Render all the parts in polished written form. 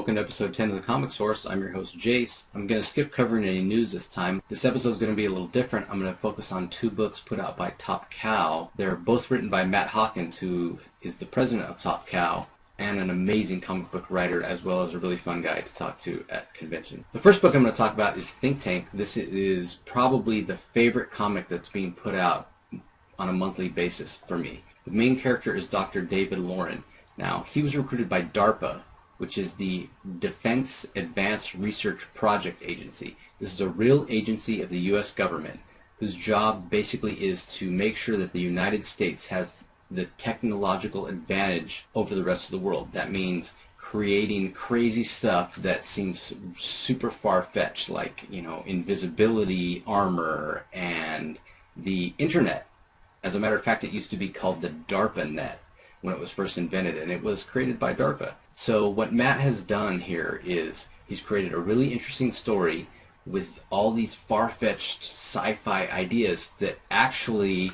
welcome to episode 10 of the Comic Source. I'm your host, Jace. I'm going to skip covering any news this time. This episode is going to be a little different. I'm going to focus on two books put out by Top Cow. They're both written by Matt Hawkins, who is the president of Top Cow, and an amazing comic book writer, as well as a really fun guy to talk to at convention. The first book I'm going to talk about is Think Tank. This is probably the favorite comic that's being put out on a monthly basis for me. The main character is Dr. David Lauren. Now, he was recruited by DARPA, which is the Defense Advanced Research Project Agency. This is a real agency of the U.S. government whose job basically is to make sure that the United States has the technological advantage over the rest of the world. That means creating crazy stuff that seems super far-fetched, like, you know, invisibility armor and the internet. As a matter of fact, it used to be called the DARPA net when it was first invented, and it was created by DARPA. So what Matt has done here is he's created a really interesting story with all these far-fetched sci-fi ideas that actually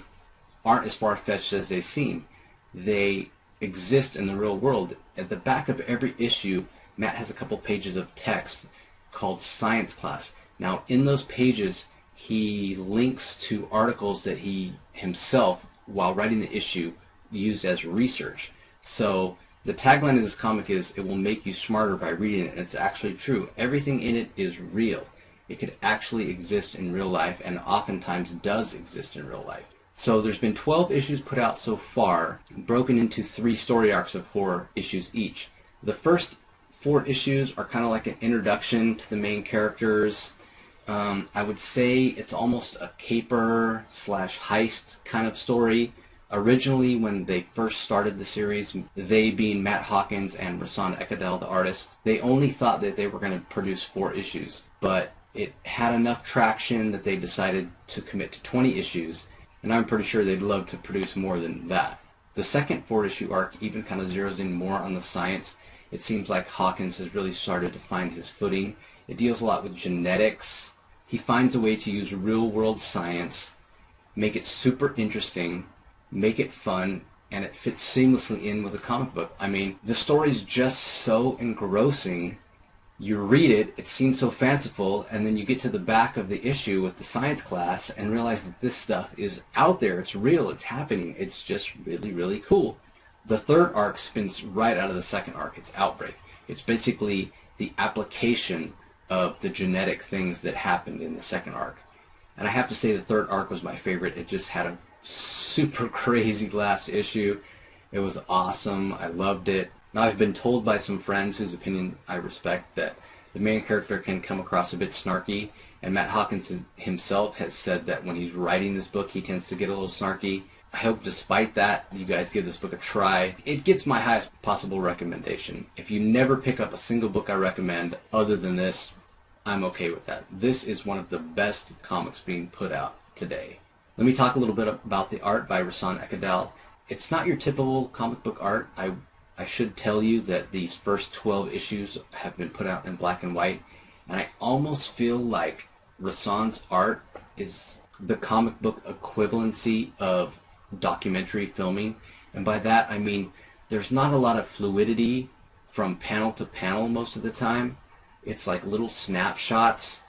aren't as far-fetched as they seem. They exist in the real world. At the back of every issue, Matt has a couple pages of text called Science Class. Now, in those pages, he links to articles that he himself, while writing the issue, used as research. So the tagline of this comic is, "It will make you smarter by reading it," and it's actually true. Everything in it is real. It could actually exist in real life, and oftentimes does exist in real life. So there's been 12 issues put out so far, broken into 3 story arcs of 4 issues each. The first 4 issues are kind of like an introduction to the main characters. I would say it's almost a caper slash heist kind of story. Originally, when they first started the series, they being Matt Hawkins and Rahsaan Ekedal, the artist, they only thought that they were going to produce 4 issues. But it had enough traction that they decided to commit to 20 issues, and I'm pretty sure they'd love to produce more than that. The second 4-issue arc even kind of zeroes in more on the science. It seems like Hawkins has really started to find his footing. It deals a lot with genetics. He finds a way to use real-world science, make it super interesting, make it fun, and it fits seamlessly in with a comic book. I mean, the story's just so engrossing. You read it, it seems so fanciful, and then you get to the back of the issue with the science class and realize that this stuff is out there, it's real, it's happening. It's just really, really cool. The third arc spins right out of the second arc. It's Outbreak. It's basically the application of the genetic things that happened in the second arc. And I have to say the third arc was my favorite. It just had a super crazy last issue. It was awesome. I loved it. Now, I've been told by some friends whose opinion I respect that the main character can come across a bit snarky, and Matt Hawkins himself has said that when he's writing this book he tends to get a little snarky. I hope despite that you guys give this book a try. It gets my highest possible recommendation. If you never pick up a single book I recommend other than this, I'm okay with that. This is one of the best comics being put out today. Let me talk a little bit about the art by Rahsaan Ekedal. It's not your typical comic book art. I should tell you that these first 12 issues have been put out in black and white, and I almost feel like Rahsaan's art is the comic book equivalency of documentary filming. And by that I mean there's not a lot of fluidity from panel to panel most of the time. It's like little snapshots,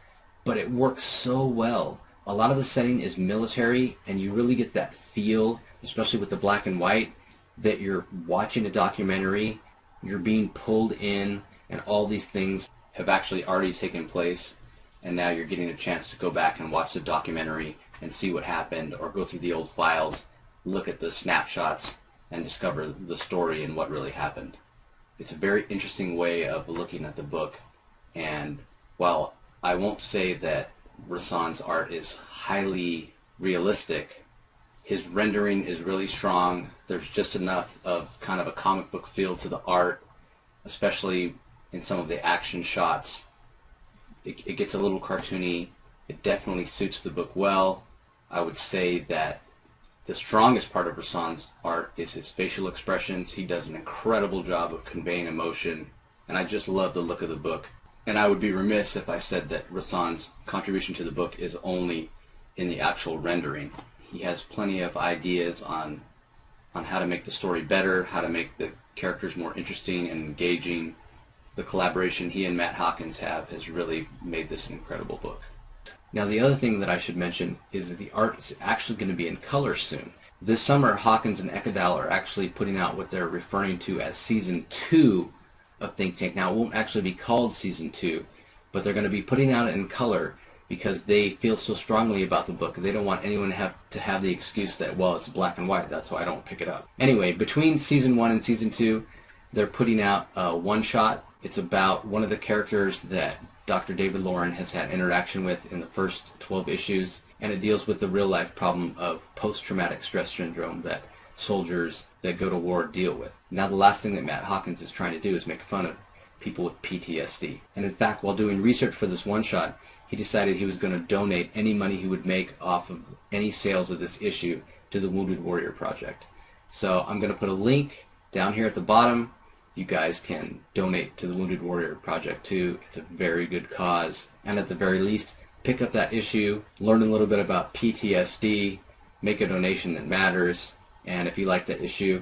but it works so well. A lot of the setting is military, and you really get that feel, especially with the black and white, that you're watching a documentary, you're being pulled in, and all these things have actually already taken place, and now you're getting a chance to go back and watch the documentary and see what happened, or go through the old files, look at the snapshots, and discover the story and what really happened. It's a very interesting way of looking at the book, and while I won't say that Rahsaan's art is highly realistic, his rendering is really strong. There's just enough of kind of a comic book feel to the art, especially in some of the action shots. It gets a little cartoony. It definitely suits the book well. I would say that the strongest part of Rahsaan's art is his facial expressions. He does an incredible job of conveying emotion, and I just love the look of the book. And I would be remiss if I said that Rahsaan's contribution to the book is only in the actual rendering. He has plenty of ideas on how to make the story better, how to make the characters more interesting and engaging, The collaboration he and Matt Hawkins have has really made this an incredible book. Now the other thing that I should mention is that the art is actually going to be in color soon. This summer, Hawkins and Ekadal are actually putting out what they're referring to as Season 2 of Think Tank. Now it won't actually be called Season 2, but they're going to be putting out it in color because they feel so strongly about the book. They don't want anyone to have the excuse that, well, it's black and white, that's why I don't pick it up. Anyway, between Season 1 and Season 2, they're putting out a one-shot. It's about one of the characters that Dr. David Lauren has had interaction with in the first 12 issues, and it deals with the real-life problem of post-traumatic stress syndrome that soldiers that go to war deal with. Now the last thing that Matt Hawkins is trying to do is make fun of people with PTSD. And in fact, while doing research for this one-shot, he decided he was going to donate any money he would make off of any sales of this issue to the Wounded Warrior Project. So I'm going to put a link down here at the bottom. You guys can donate to the Wounded Warrior Project too. It's a very good cause. And at the very least, pick up that issue, learn a little bit about PTSD, make a donation that matters, and if you like that issue,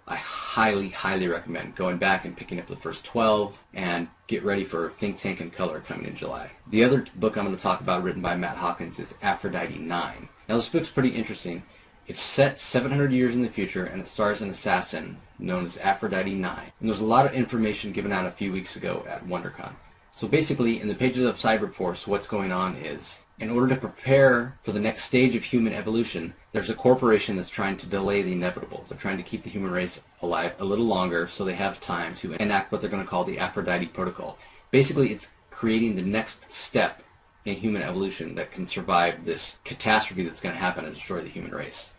I highly, highly recommend going back and picking up the first 12 and get ready for Think Tank in Color coming in July. The other book I'm going to talk about written by Matt Hawkins is Aphrodite 9. Now this book's pretty interesting. It's set 700 years in the future and it stars an assassin known as Aphrodite 9. And there's a lot of information given out a few weeks ago at WonderCon. So basically, in the pages of Cyberforce, what's going on is, in order to prepare for the next stage of human evolution, there's a corporation that's trying to delay the inevitable. They're trying to keep the human race alive a little longer so they have time to enact what they're going to call the Aphrodite Protocol. Basically, it's creating the next step in human evolution that can survive this catastrophe that's going to happen and destroy the human race.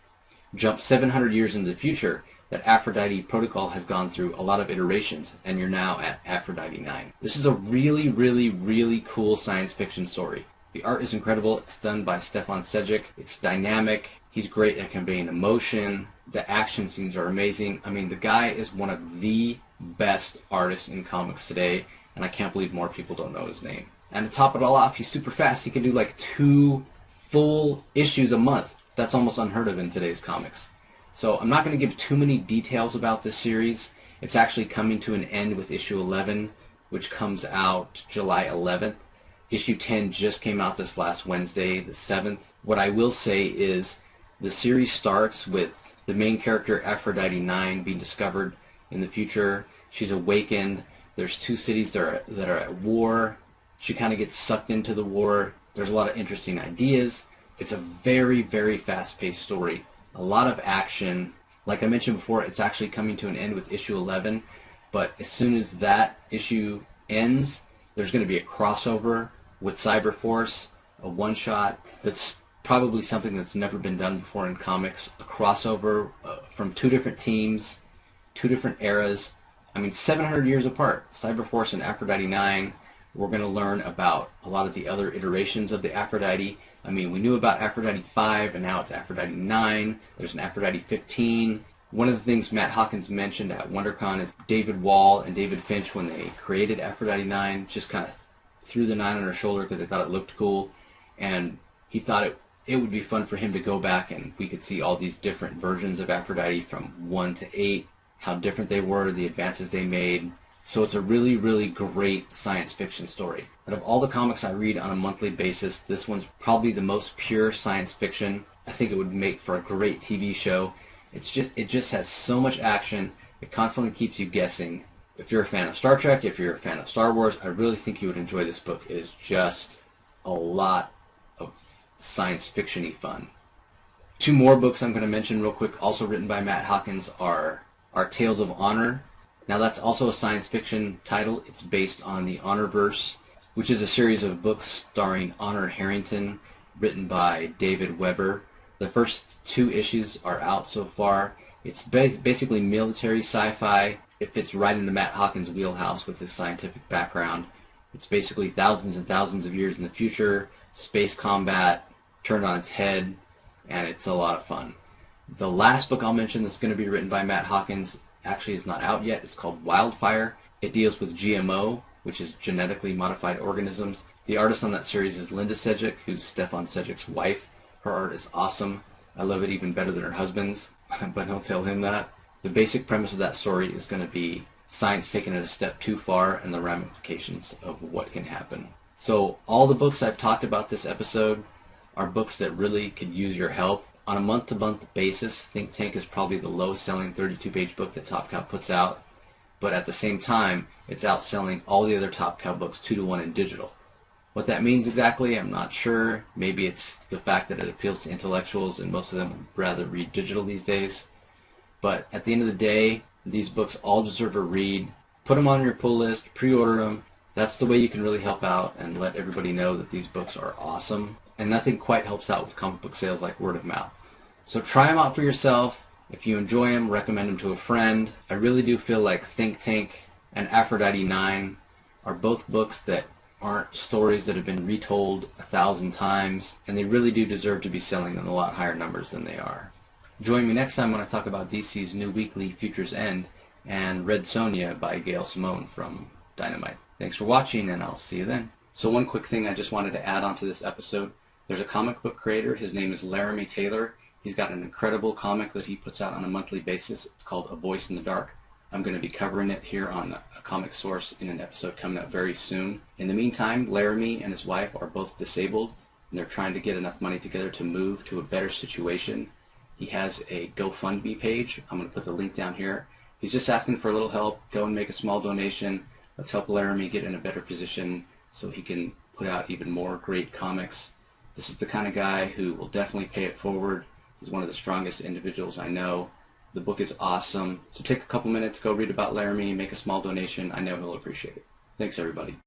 Jump 700 years into the future, that Aphrodite Protocol has gone through a lot of iterations, and you're now at Aphrodite 9. This is a really, really, really cool science fiction story. The art is incredible. It's done by Stefan Sejic. It's dynamic. He's great at conveying emotion. The action scenes are amazing. I mean, the guy is one of the best artists in comics today, and I can't believe more people don't know his name. And to top it all off, he's super fast. He can do like 2 full issues a month. That's almost unheard of in today's comics. So I'm not going to give too many details about this series. It's actually coming to an end with issue 11, which comes out July 11th. Issue 10 just came out this last Wednesday, the 7th. What I will say is the series starts with the main character, Aphrodite 9, being discovered in the future. She's awakened. There's 2 cities that are at war. She kind of gets sucked into the war. There's a lot of interesting ideas. It's a very, very fast-paced story. A lot of action. Like I mentioned before, it's actually coming to an end with issue 11, but as soon as that issue ends, there's going to be a crossover with Cyberforce, a one-shot that's probably something that's never been done before in comics, a crossover from 2 different teams, 2 different eras. I mean, 700 years apart, Cyberforce and Aphrodite 9. We're going to learn about a lot of the other iterations of the Aphrodite. I mean, we knew about Aphrodite 5, and now it's Aphrodite 9. There's an Aphrodite 15. One of the things Matt Hawkins mentioned at WonderCon is David Wall and David Finch, when they created Aphrodite 9, just kind of threw the 9 on her shoulder because they thought it looked cool. And he thought it would be fun for him to go back and we could see all these different versions of Aphrodite from 1 to 8, how different they were, the advances they made. So it's a really, really great science fiction story. Out of all the comics I read on a monthly basis, this one's probably the most pure science fiction. I think it would make for a great TV show. It just has so much action. It constantly keeps you guessing. If you're a fan of Star Trek, if you're a fan of Star Wars, I really think you would enjoy this book. It is just a lot of science fiction-y fun. 2 more books I'm going to mention real quick, also written by Matt Hawkins, are Tales of Honor. Now that's also a science fiction title. It's based on the Honorverse, which is a series of books starring Honor Harrington, written by David Weber. The first 2 issues are out so far. It's basically military sci-fi. It fits right into Matt Hawkins' wheelhouse with his scientific background. It's basically thousands and thousands of years in the future, space combat, turned on its head, and it's a lot of fun. The last book I'll mention that's going to be written by Matt Hawkins actually is not out yet. It's called Wildfire. It deals with GMO, which is genetically modified organisms. The artist on that series is Linda Sejic, who's Stefan Sejic's wife. Her art is awesome. I love it even better than her husband's, but don't tell him that. The basic premise of that story is going to be science taking it a step too far and the ramifications of what can happen. So all the books I've talked about this episode are books that really could use your help. On a month-to-month basis, Think Tank is probably the lowest-selling 32-page book that Top Cow puts out, but at the same time, it's outselling all the other Top Cow books 2-to-1 in digital. What that means exactly, I'm not sure. Maybe it's the fact that it appeals to intellectuals and most of them would rather read digital these days. But at the end of the day, these books all deserve a read. Put them on your pull list, pre-order them. That's the way you can really help out and let everybody know that these books are awesome. And nothing quite helps out with comic book sales like word of mouth. So try them out for yourself. If you enjoy them, recommend them to a friend. I really do feel like Think Tank and Aphrodite 9 are both books that aren't stories that have been retold 1,000 times, and they really do deserve to be selling in a lot higher numbers than they are. Join me next time when I talk about DC's new weekly Future's End and Red Sonja by Gail Simone from Dynamite. Thanks for watching, and I'll see you then. So one quick thing I just wanted to add on to this episode. There's a comic book creator. His name is Laramie Taylor. He's got an incredible comic that he puts out on a monthly basis. It's called A Voice in the Dark. I'm going to be covering it here on a Comic Source in an episode coming up very soon. In the meantime, Laramie and his wife are both disabled, and they're trying to get enough money together to move to a better situation. He has a GoFundMe page. I'm going to put the link down here. He's just asking for a little help. Go and make a small donation. Let's help Laramie get in a better position so he can put out even more great comics. This is the kind of guy who will definitely pay it forward. He's one of the strongest individuals I know. The book is awesome. So take a couple minutes, go read about Laramie, make a small donation. I know he'll appreciate it. Thanks, everybody.